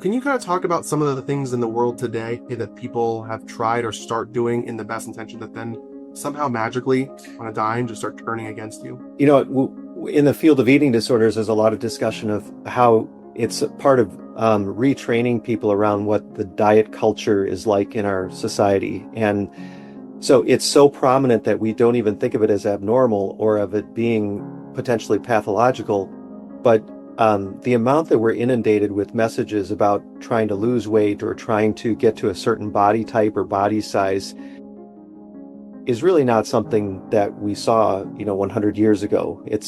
can you kind of talk about some of the things in the world today that people have tried or start doing in the best intention that then somehow magically on a dime just start turning against you? In the field of eating disorders, there's a lot of discussion of how it's a part of retraining people around what the diet culture is like in our society. And so it's so prominent that we don't even think of it as abnormal or of it being potentially pathological. But the amount that we're inundated with messages about trying to lose weight or trying to get to a certain body type or body size is really not something that we saw, 100 years ago. It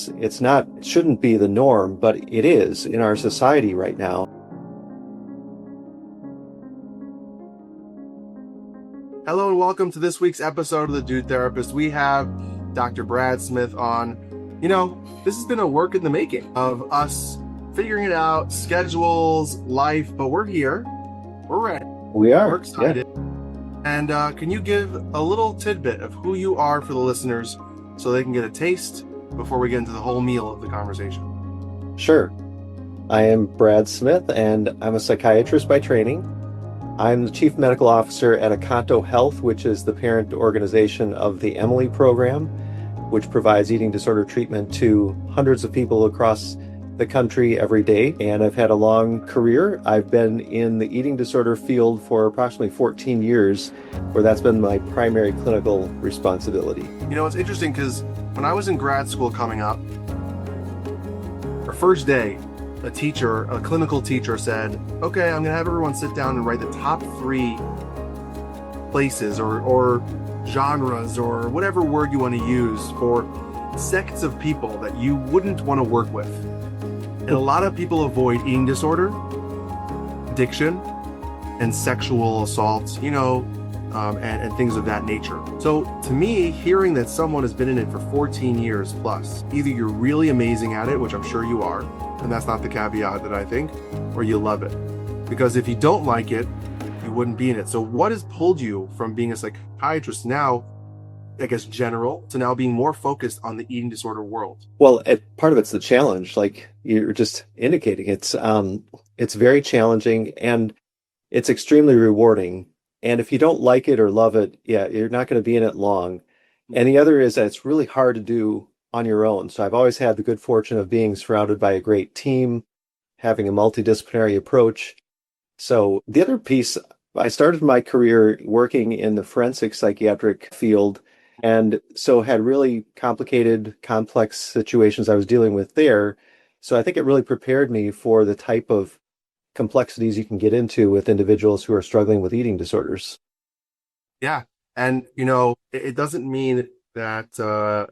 shouldn't be the norm, but it is in our society right now. Hello and welcome to this week's episode of The Dude Therapist. We have Dr. Brad Smith on. This has been a work in the making of us figuring it out, schedules, life, but we're here. We're ready. We are. We're excited. Yeah. And can you give a little tidbit of who you are for the listeners so they can get a taste before we get into the whole meal of the conversation? Sure. I am Brad Smith, and I'm a psychiatrist by training. I'm the Chief Medical Officer at Accanto Health, which is the parent organization of the Emily program, which provides eating disorder treatment to hundreds of people across the country every day. And I've had a long career. I've been in the eating disorder field for approximately 14 years, where that's been my primary clinical responsibility. It's interesting because when I was in grad school coming up, our first day, a clinical teacher said, okay, I'm going to have everyone sit down and write the top 3 places or genres or whatever word you want to use for sects of people that you wouldn't want to work with. And a lot of people avoid eating disorder, addiction, and sexual assault, and things of that nature. So to me, hearing that someone has been in it for 14 years plus, either you're really amazing at it, which I'm sure you are, and that's not the caveat that I think, or you love it. Because if you don't like it, you wouldn't be in it. So what has pulled you from being a psychiatrist now, I guess general, to now being more focused on the eating disorder world? Well, part of it's the challenge, like you're just indicating. It's very challenging and it's extremely rewarding. And if you don't like it or love it, you're not going to be in it long. And the other is that it's really hard to do on your own. So I've always had the good fortune of being surrounded by a great team, having a multidisciplinary approach. So the other piece, I started my career working in the forensic psychiatric field, and so had really complicated, complex situations I was dealing with there. So I think it really prepared me for the type of complexities you can get into with individuals who are struggling with eating disorders. Yeah. And, it doesn't mean that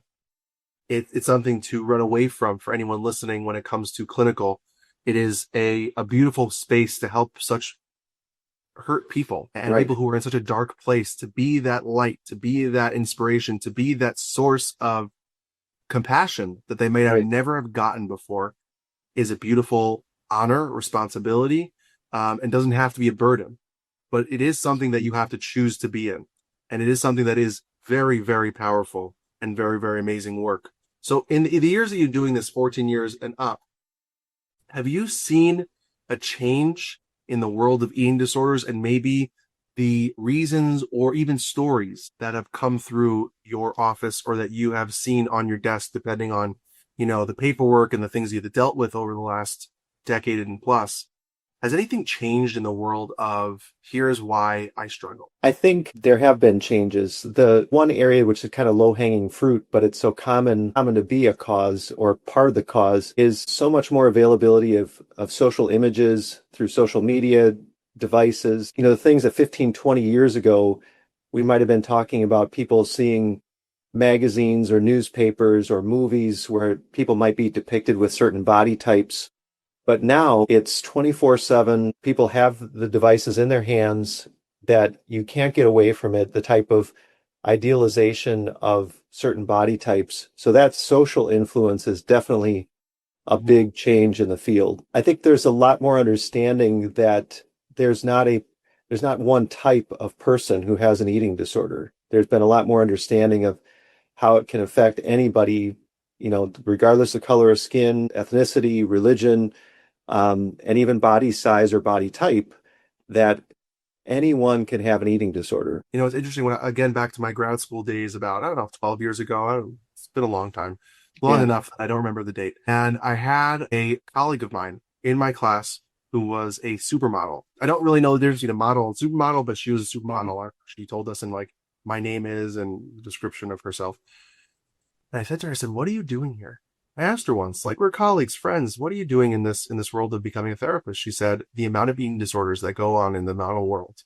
it's something to run away from for anyone listening when it comes to clinical. It is a beautiful space to help such hurt people and Right. People who are in such a dark place, to be that light, to be that inspiration, to be that source of compassion that they may have never have gotten before, is a beautiful honor, responsibility, and doesn't have to be a burden, but it is something that you have to choose to be in. And it is something that is very, very powerful and very, very amazing work. So in the years that you're doing this, 14 years and up, have you seen a change in the world of eating disorders and maybe the reasons or even stories that have come through your office or that you have seen on your desk, depending on, the paperwork and the things you've dealt with over the last decade and plus? Has anything changed in the world of here's why I struggle? I think there have been changes. The one area which is kind of low-hanging fruit, but it's so common to be a cause or part of the cause, is so much more availability of social images through social media devices. The things that 15, 20 years ago, we might have been talking about people seeing magazines or newspapers or movies where people might be depicted with certain body types. But now it's 24/7. People have the devices in their hands that you can't get away from it, the type of idealization of certain body types. So that social influence is definitely a big change in the field. I think there's a lot more understanding that there's not one type of person who has an eating disorder. There's been a lot more understanding of how it can affect anybody, regardless of color of skin, ethnicity, religion, and even body size or body type, that anyone can have an eating disorder. You know, it's interesting when, again, back to my grad school days about, I don't know, 12 years ago. It's been a long time, long Yeah. enough. I don't remember the date. And I had a colleague of mine in my class who was a supermodel. I don't really know the difference between a model and supermodel, but she was a supermodel. She told us in like, my name is and the description of herself. And I said to her, I said, what are you doing here? I asked her once, like, we're colleagues, friends. What are you doing in this world of becoming a therapist? She said, the amount of eating disorders that go on in the model world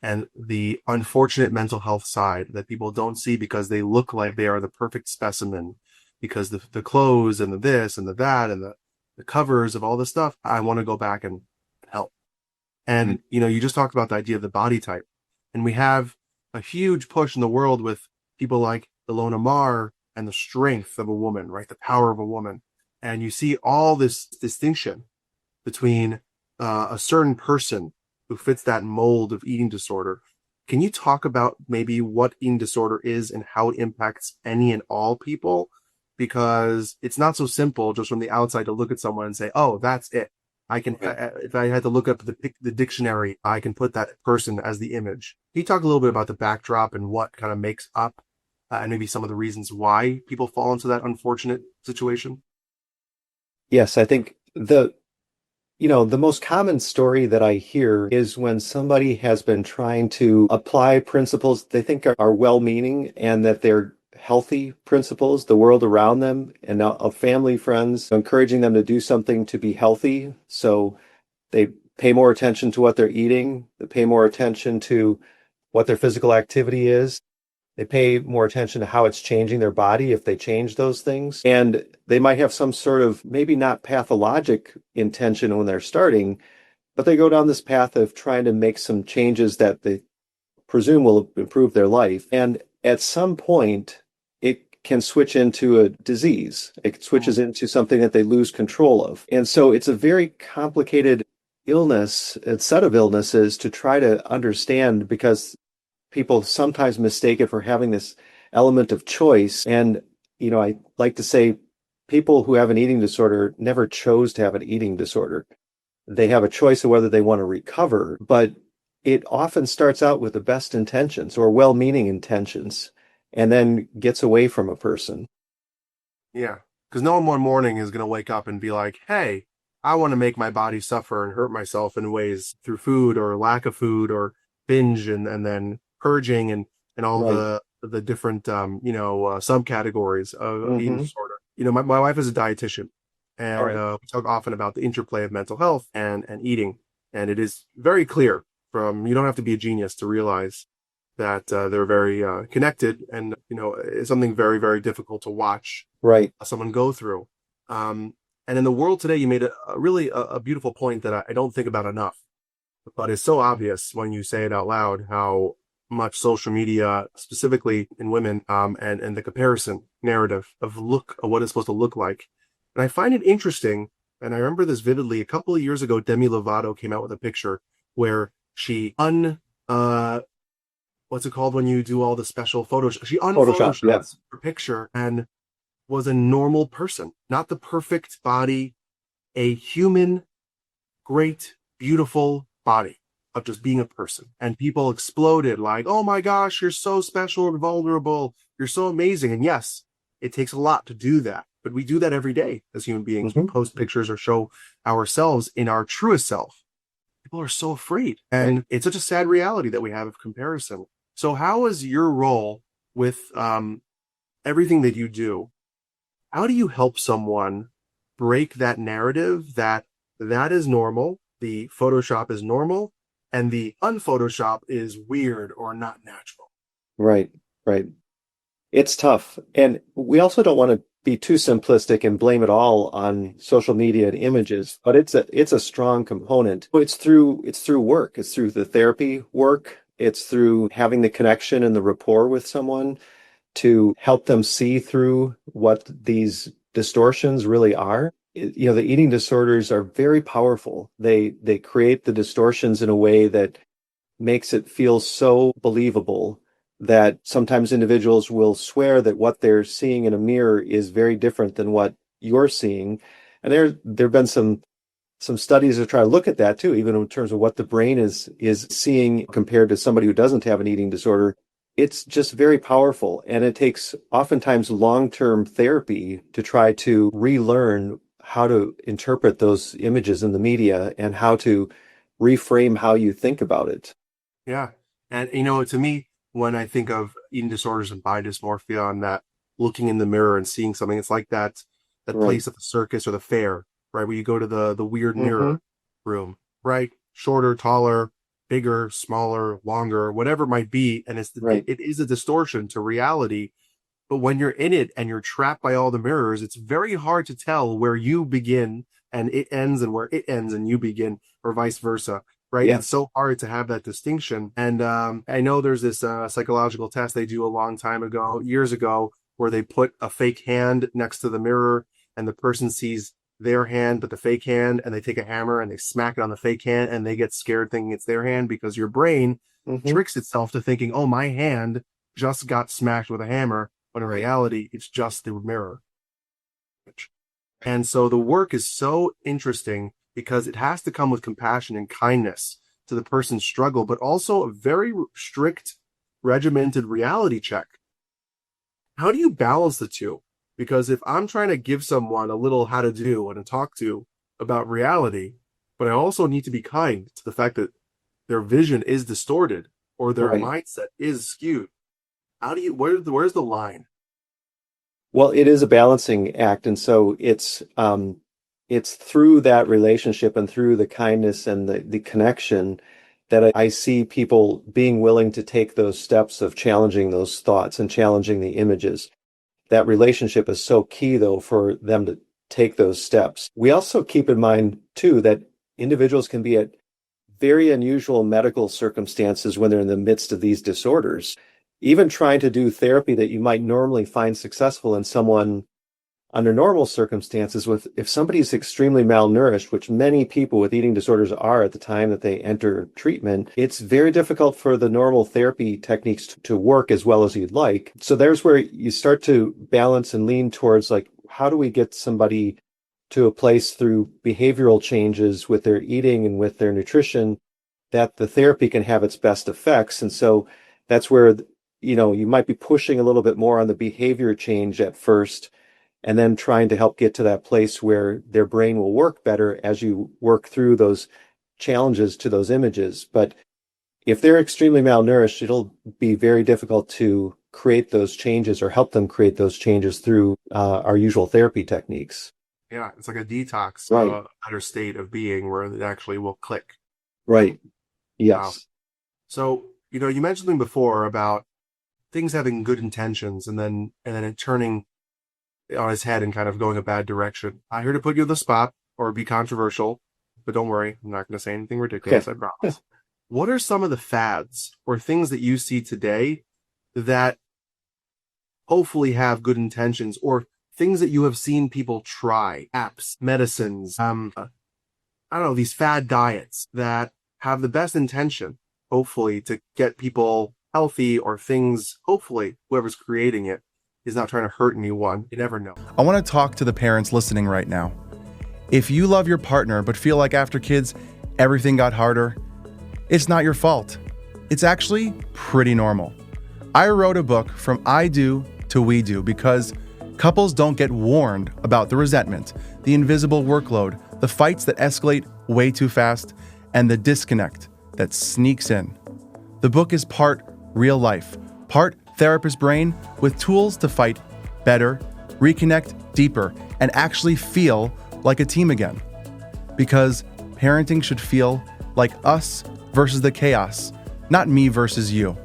and the unfortunate mental health side that people don't see because they look like they are the perfect specimen, because the clothes and the this and the that and the covers of all this stuff, I want to go back and help. And, you know, you just talked about the idea of the body type. And we have a huge push in the world with people like Ilona Maher and the strength of a woman, right? The power of a woman. And you see all this distinction between a certain person who fits that mold of eating disorder. Can you talk about maybe what eating disorder is and how it impacts any and all people? Because it's not so simple just from the outside to look at someone and say, oh, that's it. I can, if I had to look up the dictionary, I can put that person as the image. Can you talk a little bit about the backdrop and what kind of makes up and maybe some of the reasons why people fall into that unfortunate situation? Yes, I think the most common story that I hear is when somebody has been trying to apply principles they think are well-meaning and that they're healthy principles, the world around them and of family, friends, encouraging them to do something to be healthy. So they pay more attention to what they're eating, they pay more attention to what their physical activity is. They pay more attention to how it's changing their body if they change those things. And they might have some sort of maybe not pathologic intention when they're starting, but they go down this path of trying to make some changes that they presume will improve their life. And at some point, it can switch into a disease. It switches into something that they lose control of. And so it's a very complicated illness, a set of illnesses to try to understand, because people sometimes mistake it for having this element of choice. And, I like to say people who have an eating disorder never chose to have an eating disorder. They have a choice of whether they want to recover, but it often starts out with the best intentions or well-meaning intentions and then gets away from a person. Yeah. Because no one morning is going to wake up and be like, hey, I want to make my body suffer and hurt myself in ways through food or lack of food or binge and then purging and all Right. the different subcategories of eating disorder. My wife is a dietitian, and All right. we talk often about the interplay of mental health and eating, and it is very clear you don't have to be a genius to realize that they're very connected, and it's something very, very difficult to watch Right. someone go through. And in the world today, you made a really beautiful point that I don't think about enough, but it's so obvious when you say it out loud how much social media, specifically in women, and the comparison narrative of what it's supposed to look like. And I find it interesting, and I remember this vividly. A couple of years ago, Demi Lovato came out with a picture where she what's it called when you do all the special photos? She Photoshop. unphotoshopped Yeah. her picture and was a normal person, not the perfect body, a human, great, beautiful body of just being a person. And people exploded like, oh my gosh, you're so special and vulnerable. You're so amazing. And yes, it takes a lot to do that, but we do that every day as human beings. We post pictures or show ourselves in our truest self. People are so afraid. And it's such a sad reality that we have of comparison. So how is your role with everything that you do? How do you help someone break that narrative that is normal, the Photoshop is normal, and the unphotoshop is weird or not natural? Right. Right. It's tough. And we also don't want to be too simplistic and blame it all on social media and images, but it's a strong component. It's through work. It's through the therapy work. It's through having the connection and the rapport with someone to help them see through what these distortions really are. The eating disorders are very powerful. They create the distortions in a way that makes it feel so believable that sometimes individuals will swear that what they're seeing in a mirror is very different than what you're seeing. And there have been some some studies to try to look at that too, even in terms of what the brain is seeing compared to somebody who doesn't have an eating disorder. It's just very powerful. And it takes oftentimes long-term therapy to try to relearn how to interpret those images in the media and how to reframe how you think about it. Yeah. And, to me, when I think of eating disorders and body dysmorphia and that looking in the mirror and seeing something, it's like that Right. place at the circus or the fair, right? Where you go to the weird mirror Mm-hmm. room, right? Shorter, taller, bigger, smaller, longer, whatever it might be. And Right. it is a distortion to reality. But when you're in it and you're trapped by all the mirrors, it's very hard to tell where you begin and it ends and where it ends and you begin, or vice versa, right? Yeah. It's so hard to have that distinction. And I know there's this psychological test they do a long time ago, years ago, where they put a fake hand next to the mirror and the person sees their hand, but the fake hand, and they take a hammer and they smack it on the fake hand and they get scared thinking it's their hand because your brain Mm-hmm. tricks itself to thinking, oh, my hand just got smacked with a hammer, when in reality, it's just the mirror. And so the work is so interesting because it has to come with compassion and kindness to the person's struggle, but also a very strict, regimented reality check. How do you balance the two? Because if I'm trying to give someone a little how to do and to talk to about reality, but I also need to be kind to the fact that their vision is distorted or their Right. mindset is skewed. How do you, where's the line? Well, it is a balancing act, and so it's through that relationship and through the kindness and the connection that I see people being willing to take those steps of challenging those thoughts and challenging the images. That relationship is so key, though, for them to take those steps. We also keep in mind, too, that individuals can be at very unusual medical circumstances when they're in the midst of these disorders. Even trying to do therapy that you might normally find successful in someone under normal circumstances, if somebody's extremely malnourished, which many people with eating disorders are at the time that they enter treatment, it's very difficult for the normal therapy techniques to work as well as you'd like. So there's where you start to balance and lean towards, like, how do we get somebody to a place through behavioral changes with their eating and with their nutrition that the therapy can have its best effects. And so that's where, you might be pushing a little bit more on the behavior change at first, and then trying to help get to that place where their brain will work better as you work through those challenges to those images. But if they're extremely malnourished, it'll be very difficult to create those changes or help them create those changes through our usual therapy techniques. Yeah, it's like a detox, Right. a better state of being where it actually will click. Right. Yes. Wow. So, you mentioned something before about things having good intentions and then it turning on his head and kind of going a bad direction. I'm here to put you on the spot or be controversial, but don't worry, I'm not going to say anything ridiculous, I promise. What are some of the fads or things that you see today that hopefully have good intentions, or things that you have seen people try, apps, medicines, I don't know, these fad diets that have the best intention, hopefully, to get people healthy, or things, hopefully, whoever's creating it is not trying to hurt anyone. You never know. I want to talk to the parents listening right now. If you love your partner but feel like after kids, everything got harder, it's not your fault. It's actually pretty normal. I wrote a book, From I Do to We Do, because couples don't get warned about the resentment, the invisible workload, the fights that escalate way too fast, and the disconnect that sneaks in. The book is part real life, part therapist brain, with tools to fight better, reconnect deeper, and actually feel like a team again. Because parenting should feel like us versus the chaos, not me versus you.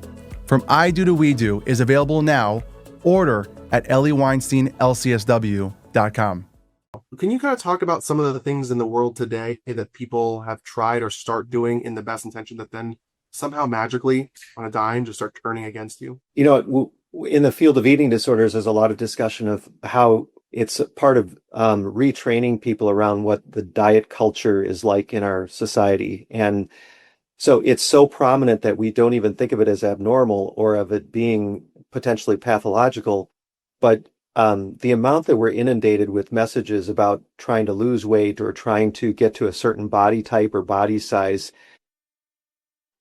From I Do to We Do is available now. Order at EllieWeinsteinLCSW.com. Can you kind of talk about some of the things in the world today that people have tried or start doing in the best intention that then somehow magically on a dime just start turning against you? In the field of eating disorders, there's a lot of discussion of how it's a part of retraining people around what the diet culture is like in our society. And so it's so prominent that we don't even think of it as abnormal or of it being potentially pathological. But the amount that we're inundated with messages about trying to lose weight or trying to get to a certain body type or body size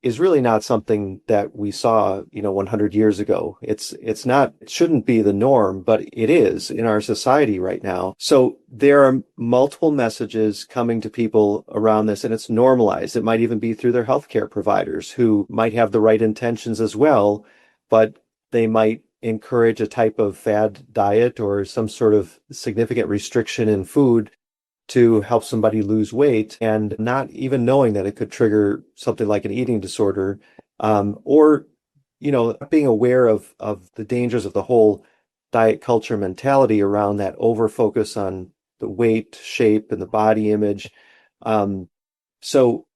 is really not something that we saw, 100 years ago. It's not, it shouldn't be the norm, but it is in our society right now. So there are multiple messages coming to people around this, and it's normalized. It might even be through their healthcare providers who might have the right intentions as well, but they might encourage a type of fad diet or some sort of significant restriction in food to help somebody lose weight, and not even knowing that it could trigger something like an eating disorder, or being aware of the dangers of the whole diet culture mentality around that over focus on the weight, shape, and the body image. So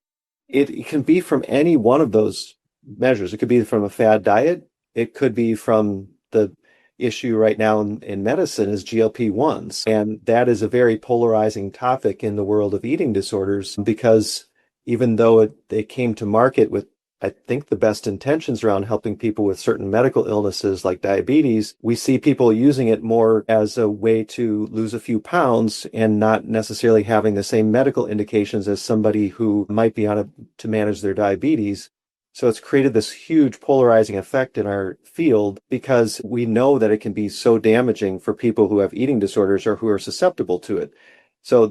it can be from any one of those measures. It could be from a fad diet. It could be from the issue right now in medicine is GLP-1s. And that is a very polarizing topic in the world of eating disorders, because even though they came to market with, I think, the best intentions around helping people with certain medical illnesses like diabetes, we see people using it more as a way to lose a few pounds and not necessarily having the same medical indications as somebody who might be on it to manage their diabetes. So it's created this huge polarizing effect in our field, because we know that it can be so damaging for people who have eating disorders or who are susceptible to it. So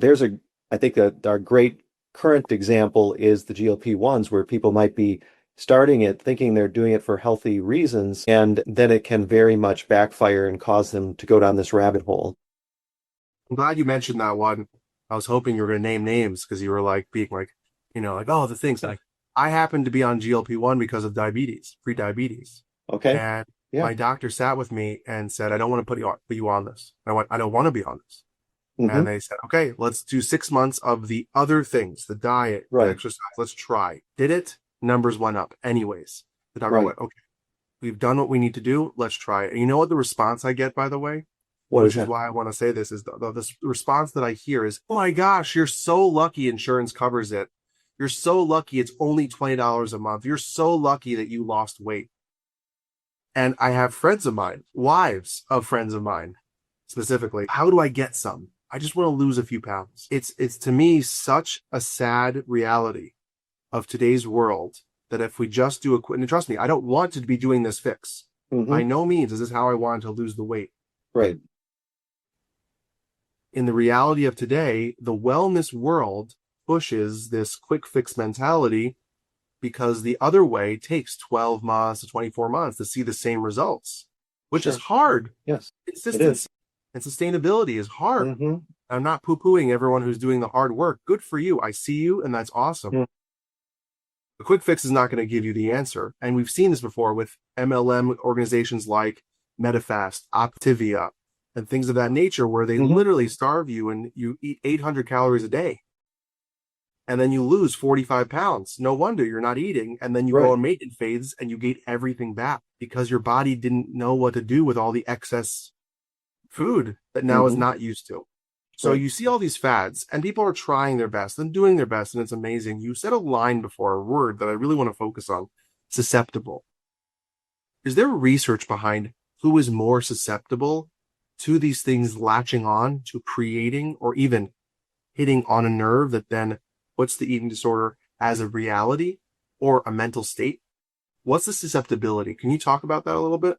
I think that our great current example is the GLP-1s, where people might be starting it thinking they're doing it for healthy reasons, and then it can very much backfire and cause them to go down this rabbit hole. I'm glad you mentioned that one. I was hoping you were going to name names, because you were being oh, the things. I happened to be on GLP-1 because of diabetes, pre-diabetes. Okay. And my doctor sat with me and said, I don't want to put you on this. I went, I don't want to be on this. Mm-hmm. And they said, okay, let's do 6 months of the other things, the diet, the exercise. Let's try. Did it? Numbers went up anyways. The doctor went, okay, we've done what we need to do. Let's try it. And you know what the response I get, by the way? Which is why I want to say this, is the response that I hear is, oh my gosh, you're so lucky insurance covers it. You're so lucky it's only $20 a month. You're so lucky that you lost weight. And I have friends of mine, wives of friends of mine, specifically. How do I get some? I just want to lose a few pounds. It's to me such a sad reality of today's world that if we just do and trust me, I don't want to be doing this fix. Mm-hmm. By no means is this how I want to lose the weight. Right. In the reality of today, the wellness world pushes this quick fix mentality, because the other way takes 12 months to 24 months to see the same results, which is hard. Yes. Consistency and sustainability is hard. Mm-hmm. I'm not poo-pooing everyone who's doing the hard work. Good for you. I see you, and that's awesome. Mm-hmm. The quick fix is not going to give you the answer. And we've seen this before with MLM organizations like Medifast, Optivia, and things of that nature, where they literally starve you and you eat 800 calories a day. And then you lose 45 pounds. No wonder you're not eating. And then you go on maintenance phase and you gain everything back, because your body didn't know what to do with all the excess food that now is not used to. So you see all these fads, and people are trying their best and doing their best, and it's amazing. You said a line before, a word that I really want to focus on: susceptible. Is there research behind who is more susceptible to these things latching on, to creating or even hitting on a nerve that then puts the eating disorder as a reality or a mental state? What's the susceptibility? Can you talk about that a little bit?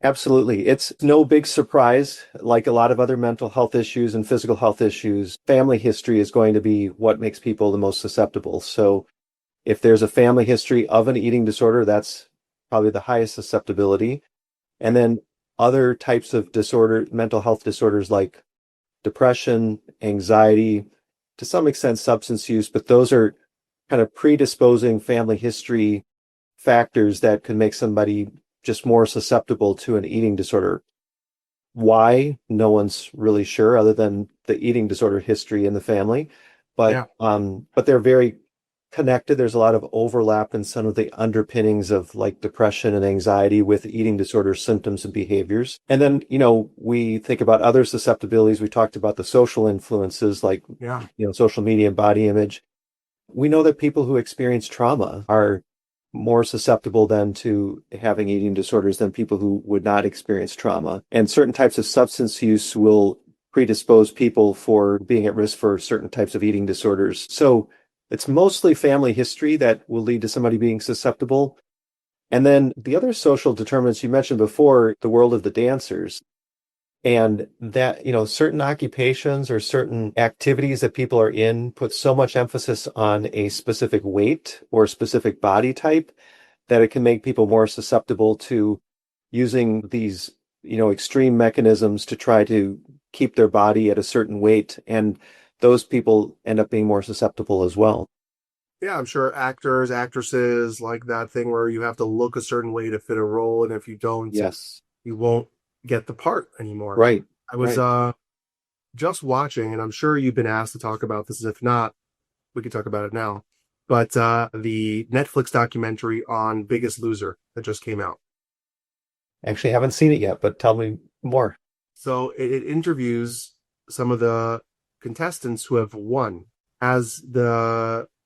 Absolutely. It's no big surprise. Like a lot of other mental health issues and physical health issues, family history is going to be what makes people the most susceptible. So if there's a family history of an eating disorder, that's probably the highest susceptibility. And then other types of mental health disorders like depression, anxiety, to some extent substance use, but those are kind of predisposing family history factors that can make somebody just more susceptible to an eating disorder. Why? No one's really sure, other than the eating disorder history in the family. But they're very connected. There's a lot of overlap in some of the underpinnings of like depression and anxiety with eating disorder symptoms and behaviors. And then, we think about other susceptibilities. We talked about the social influences like, social media and body image. We know that people who experience trauma are more susceptible then to having eating disorders than people who would not experience trauma. And certain types of substance use will predispose people for being at risk for certain types of eating disorders. So it's mostly family history that will lead to somebody being susceptible. And then the other social determinants you mentioned before, the world of the dancers. And that, certain occupations or certain activities that people are in put so much emphasis on a specific weight or specific body type that it can make people more susceptible to using these, extreme mechanisms to try to keep their body at a certain weight. And those people end up being more susceptible as well. Yeah, I'm sure actors, actresses, like that thing where you have to look a certain way to fit a role, and if you don't, yes, you won't get the part anymore. Right. I was just watching, and I'm sure you've been asked to talk about this. If not, we could talk about it now. But the Netflix documentary on Biggest Loser that just came out. Actually, haven't seen it yet, but tell me more. So it interviews some of the contestants who have won.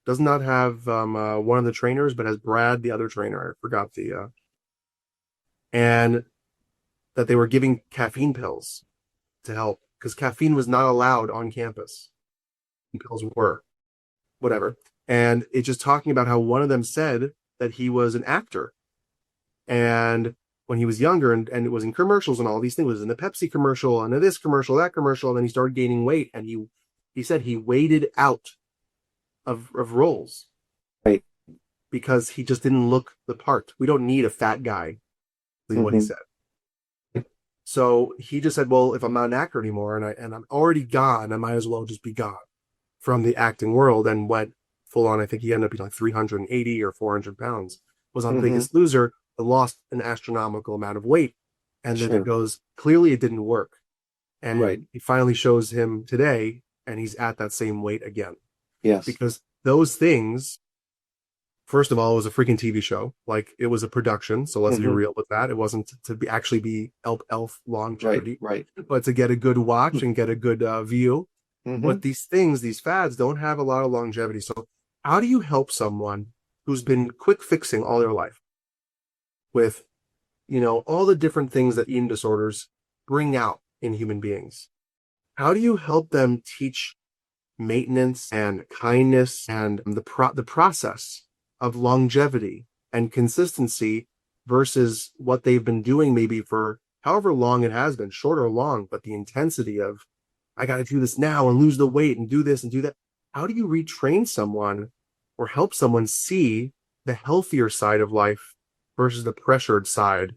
Does not have one of the trainers, but has Brad, the other trainer. I forgot and that they were giving caffeine pills to help because caffeine was not allowed on campus. Pills were, whatever. And it's just talking about how one of them said that he was an actor. And when he was younger and it was in commercials and all these things, it was in the Pepsi commercial and this commercial, that commercial. And then he started gaining weight. And he said he waited out of roles. Right. Because he just didn't look the part. We don't need a fat guy, is what he said. So he just said, well, if I'm not an actor anymore and I'm already gone, I might as well just be gone from the acting world, and went full on. I think he ended up being like 380 or 400 pounds, was on Biggest Loser, and lost an astronomical amount of weight. And then it goes, clearly it didn't work. And he finally shows him today, and he's at that same weight again. Yes. Because those things, first of all, it was a freaking TV show. Like, it was a production. So let's be real with that. It wasn't to actually be elf longevity, right, but to get a good watch and get a good view. But these things, these fads, don't have a lot of longevity. So how do you help someone who's been quick fixing all their life with, all the different things that eating disorders bring out in human beings? How do you help them teach maintenance and kindness and the process of longevity and consistency versus what they've been doing maybe for however long it has been, short or long, but the intensity of, I got to do this now and lose the weight and do this and do that. How do you retrain someone or help someone see the healthier side of life versus the pressured side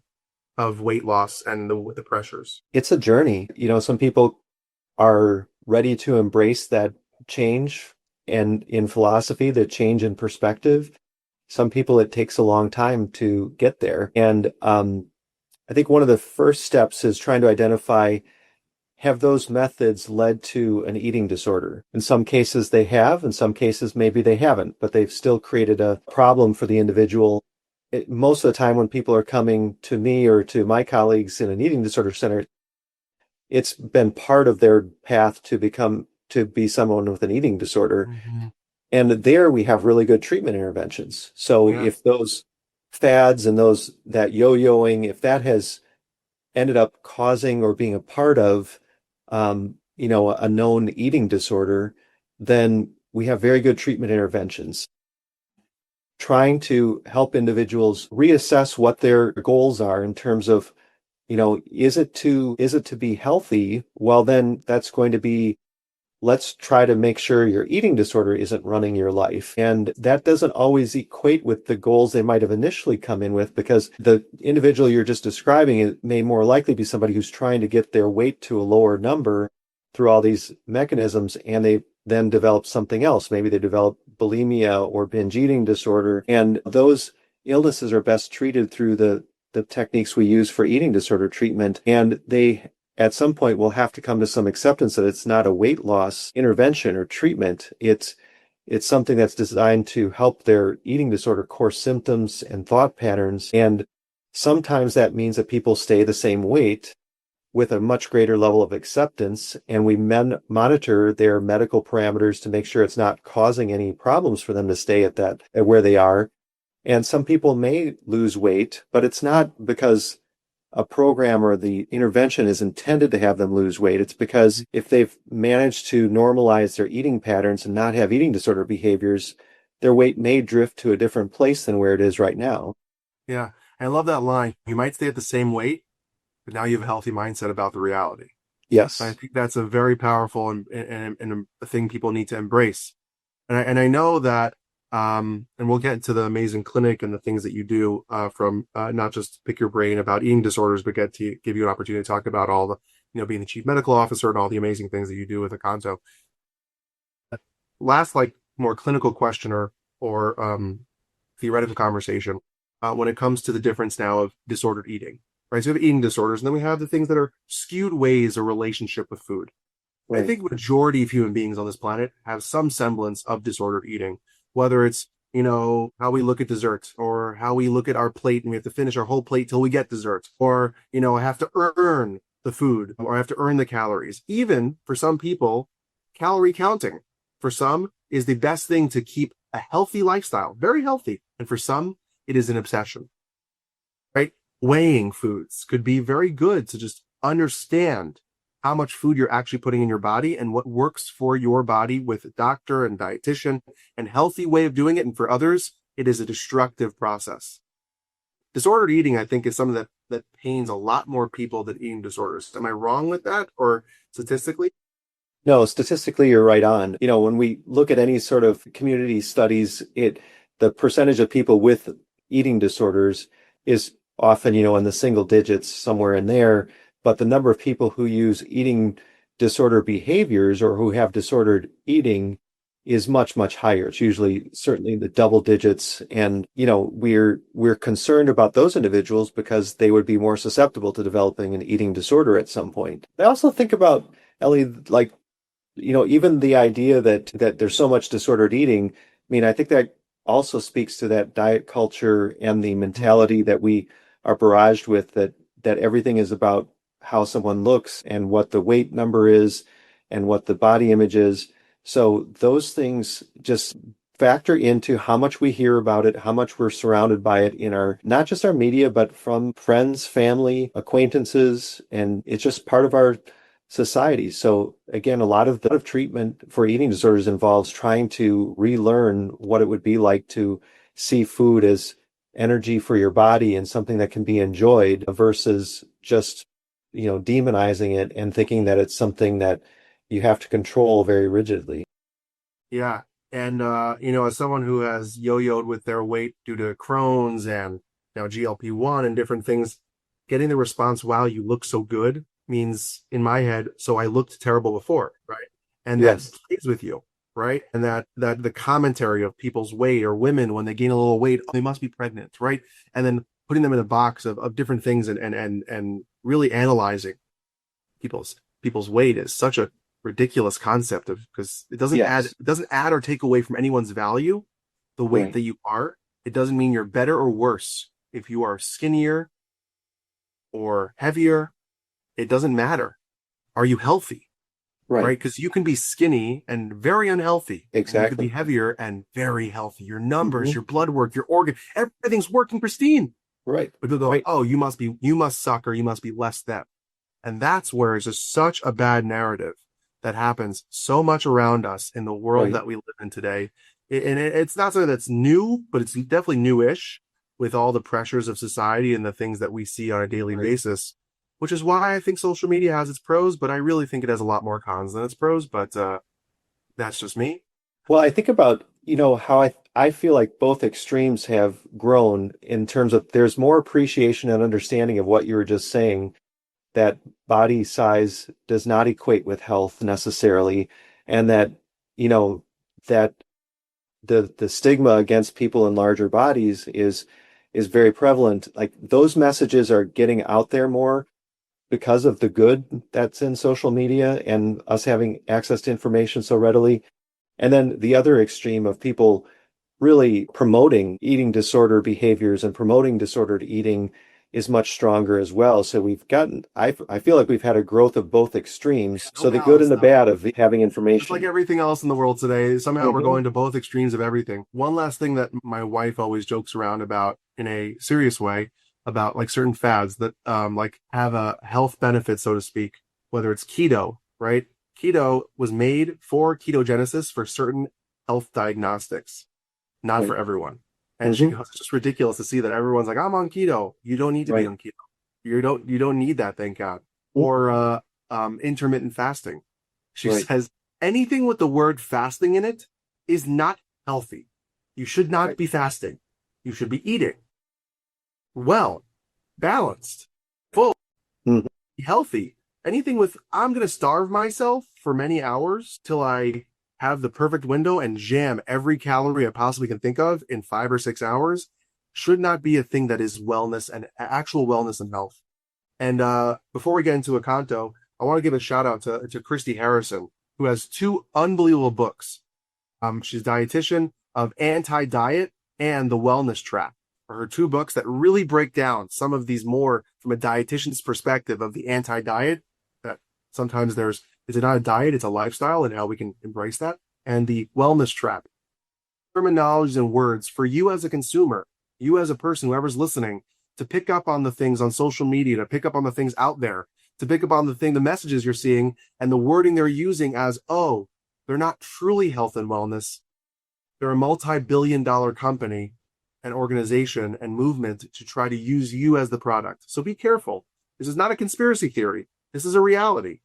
of weight loss and the pressures? It's a journey. Some people are ready to embrace that change, and in philosophy, the change in perspective. Some people, it takes a long time to get there. And I think one of the first steps is trying to identify, have those methods led to an eating disorder? In some cases they have, in some cases maybe they haven't, but they've still created a problem for the individual. Most of the time when people are coming to me or to my colleagues in an eating disorder center, it's been part of their path to be someone with an eating disorder. And there we have really good treatment interventions. So if those fads and that yo-yoing, if that has ended up causing or being a part of, a known eating disorder, then we have very good treatment interventions. Trying to help individuals reassess what their goals are in terms of, is it to be healthy? Well, then that's going to be, let's try to make sure your eating disorder isn't running your life. And that doesn't always equate with the goals they might have initially come in with, because the individual you're just describing, it may more likely be somebody who's trying to get their weight to a lower number through all these mechanisms, and they then develop something else. Maybe they develop bulimia or binge eating disorder. And those illnesses are best treated through the techniques we use for eating disorder treatment. And they at some point will have to come to some acceptance that it's not a weight loss intervention or treatment. It's something that's designed to help their eating disorder core symptoms and thought patterns. And sometimes that means that people stay the same weight with a much greater level of acceptance. And we monitor their medical parameters to make sure it's not causing any problems for them to stay at where they are. And some people may lose weight, but it's not because a program or the intervention is intended to have them lose weight. It's because if they've managed to normalize their eating patterns and not have eating disorder behaviors, their weight may drift to a different place than where it is right now. Yeah. I love that line. You might stay at the same weight, but now you have a healthy mindset about the reality. Yes. I think that's a very powerful and a thing people need to embrace. And I know that, and we'll get into the amazing clinic and the things that you do, from not just pick your brain about eating disorders, but get to give you an opportunity to talk about all the, being the chief medical officer and all the amazing things that you do with Accanto. Last, like, more clinical question or theoretical conversation, when it comes to the difference now of disordered eating, right? So we have eating disorders, and then we have the things that are skewed ways or relationship with food. Right. I think the majority of human beings on this planet have some semblance of disordered eating, whether it's, how we look at desserts or how we look at our plate and we have to finish our whole plate till we get dessert, or, I have to earn the food or I have to earn the calories. Even for some people, calorie counting for some is the best thing to keep a healthy lifestyle, very healthy. And for some, it is an obsession, right? Weighing foods could be very good to just understand how much food you're actually putting in your body and what works for your body with a doctor and dietitian and healthy way of doing it. And for others, it is a destructive process. Disordered eating, I think, is something that pains a lot more people than eating disorders. Am I wrong with that, or statistically? No, statistically, you're right on. When we look at any sort of community studies, the percentage of people with eating disorders is often, in the single digits, somewhere in there. But the number of people who use eating disorder behaviors or who have disordered eating is much, much higher. It's usually certainly in the double digits. And, we're concerned about those individuals because they would be more susceptible to developing an eating disorder at some point. I also think about, Ellie, like, even the idea that there's so much disordered eating. I think that also speaks to that diet culture and the mentality that we are barraged with, that everything is about how someone looks and what the weight number is and what the body image is. So those things just factor into how much we hear about it, how much we're surrounded by it in not just our media, but from friends, family, acquaintances, and it's just part of our society. So again, a lot of treatment for eating disorders involves trying to relearn what it would be like to see food as energy for your body and something that can be enjoyed versus just demonizing it and thinking that it's something that you have to control very rigidly. Yeah. And, as someone who has yo-yoed with their weight due to Crohn's and now GLP-1 and different things, getting the response, wow, you look so good, means in my head, so I looked terrible before, right? And yes, that stays with you, right? And that the commentary of people's weight or women when they gain a little weight, they must be pregnant, right? And then putting them in a box of different things and really analyzing people's weight is such a ridiculous concept because it doesn't add or take away from anyone's value, the weight that you are. It doesn't mean you're better or worse if you are skinnier or heavier. It doesn't matter. Are you healthy? Right? Because you can be skinny and very unhealthy. Exactly. You could be heavier and very healthy. Your numbers, your blood work, your organ, everything's working pristine. Right. But people go, oh, you must suck or you must be less than. And that's where it's just such a bad narrative that happens so much around us in the world that we live in today. And it's not something that's new, but it's definitely newish with all the pressures of society and the things that we see on a daily basis, which is why I think social media has its pros, but I really think it has a lot more cons than its pros. But that's just me. Well, I think about, how I feel like both extremes have grown in terms of there's more appreciation and understanding of what you were just saying, that body size does not equate with health necessarily, and that, that the stigma against people in larger bodies is very prevalent. Like, those messages are getting out there more because of the good that's in social media and us having access to information so readily. And then the other extreme of people really promoting eating disorder behaviors and promoting disordered eating is much stronger as well. So we've gotten, I feel like we've had a growth of both extremes. No So the good and the bad of having Just information. like everything else in the world today, somehow we're Mhm. going to both extremes of everything. One last thing that my wife always jokes around about in a serious way about like certain fads that like have a health benefit, so to speak, whether it's keto, right? Keto was made for ketogenesis for certain health diagnostics, not Right. for everyone. And she Mhm. goes, it's just ridiculous to see that everyone's like, I'm on keto. You don't need to be Right. on keto. You don't need that, thank God. Or intermittent fasting. She Right. says anything with the word fasting in it is not healthy. You should not Right. be fasting. You should be eating well, balanced, full, Mhm. healthy. Anything with I'm going to starve myself for many hours till I have the perfect window and jam every calorie I possibly can think of in 5 or 6 hours should not be a thing that is wellness and actual wellness and health. And before we get into Accanto, I want to give a shout out to Christy Harrison, who has two unbelievable books. She's a dietitian of Anti-Diet and The Wellness Trap. Are her two books that really break down some of these more from a dietitian's perspective of the anti-diet. That sometimes is it not a diet, it's a lifestyle, and how we can embrace that. And The Wellness Trap. Terminologies and words for you as a consumer, you as a person, whoever's listening, to pick up on the things on social media, to pick up on the things out there, to pick up on the messages you're seeing and the wording they're using as, oh, they're not truly health and wellness. They're a multi-billion-dollar company and organization and movement to try to use you as the product. So be careful. This is not a conspiracy theory. This is a reality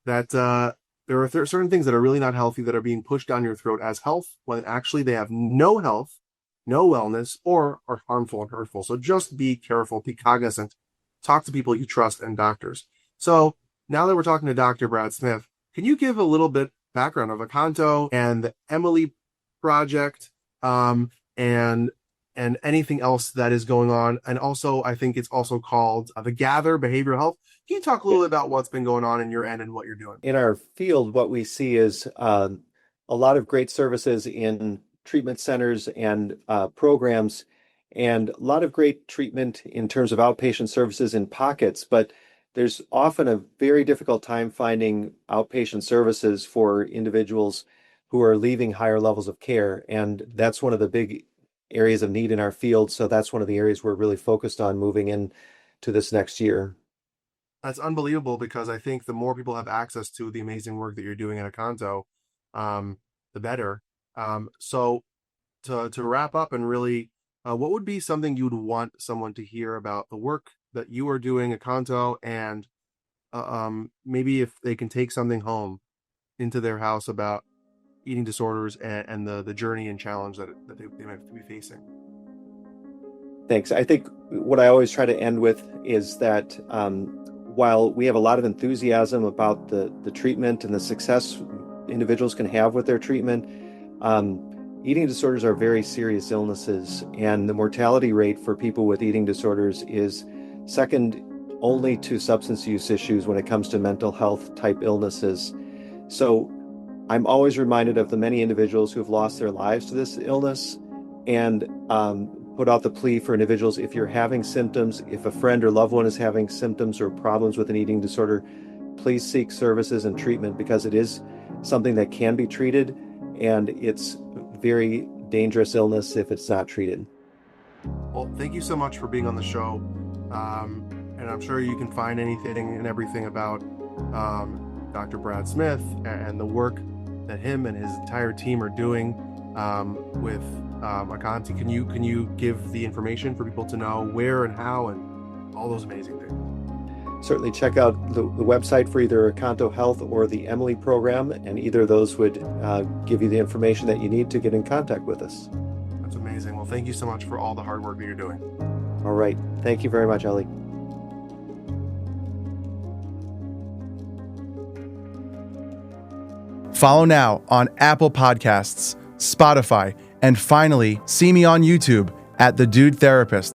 that there are certain things that are really not healthy that are being pushed down your throat as health when actually they have no health, no wellness, or are harmful and hurtful. So just be careful, be cognizant, talk to people you trust and doctors. So now that we're talking to Dr. Brad Smith, can you give a little bit background of Accanto and the Emily project, and anything else that is going on? And also, I think it's also called the Gather Behavioral Health. Can you talk a little bit about what's been going on in your end and what you're doing? In our field, what we see is a lot of great services in treatment centers and programs, and a lot of great treatment in terms of outpatient services in pockets. But there's often a very difficult time finding outpatient services for individuals who are leaving higher levels of care. And that's one of the big areas of need in our field. So that's one of the areas we're really focused on moving in to this next year. That's unbelievable because I think the more people have access to the amazing work that you're doing at Accanto, the better. So to wrap up and really, what would be something you'd want someone to hear about the work that you are doing at Accanto, and maybe if they can take something home into their house about eating disorders and the journey and challenge that they might be facing? Thanks. I think what I always try to end with is that while we have a lot of enthusiasm about the treatment and the success individuals can have with their treatment, eating disorders are very serious illnesses, and the mortality rate for people with eating disorders is second only to substance use issues when it comes to mental health type illnesses. So I'm always reminded of the many individuals who have lost their lives to this illness, and put out the plea for individuals: if you're having symptoms, if a friend or loved one is having symptoms or problems with an eating disorder, please seek services and treatment, because it is something that can be treated, and it's very dangerous illness if it's not treated. Well, thank you so much for being on the show. And I'm sure you can find anything and everything about Dr. Brad Smith and the work that him and his entire team are doing with Accanto. Can you give the information for people to know where and how and all those amazing things? Certainly check out the website for either Accanto Health or the Emily program, and either of those would give you the information that you need to get in contact with us. That's amazing. Well, thank you so much for all the hard work that you're doing. All right. Thank you very much, Ellie. Follow now on Apple Podcasts, Spotify, and finally, see me on YouTube at The Dude Therapist.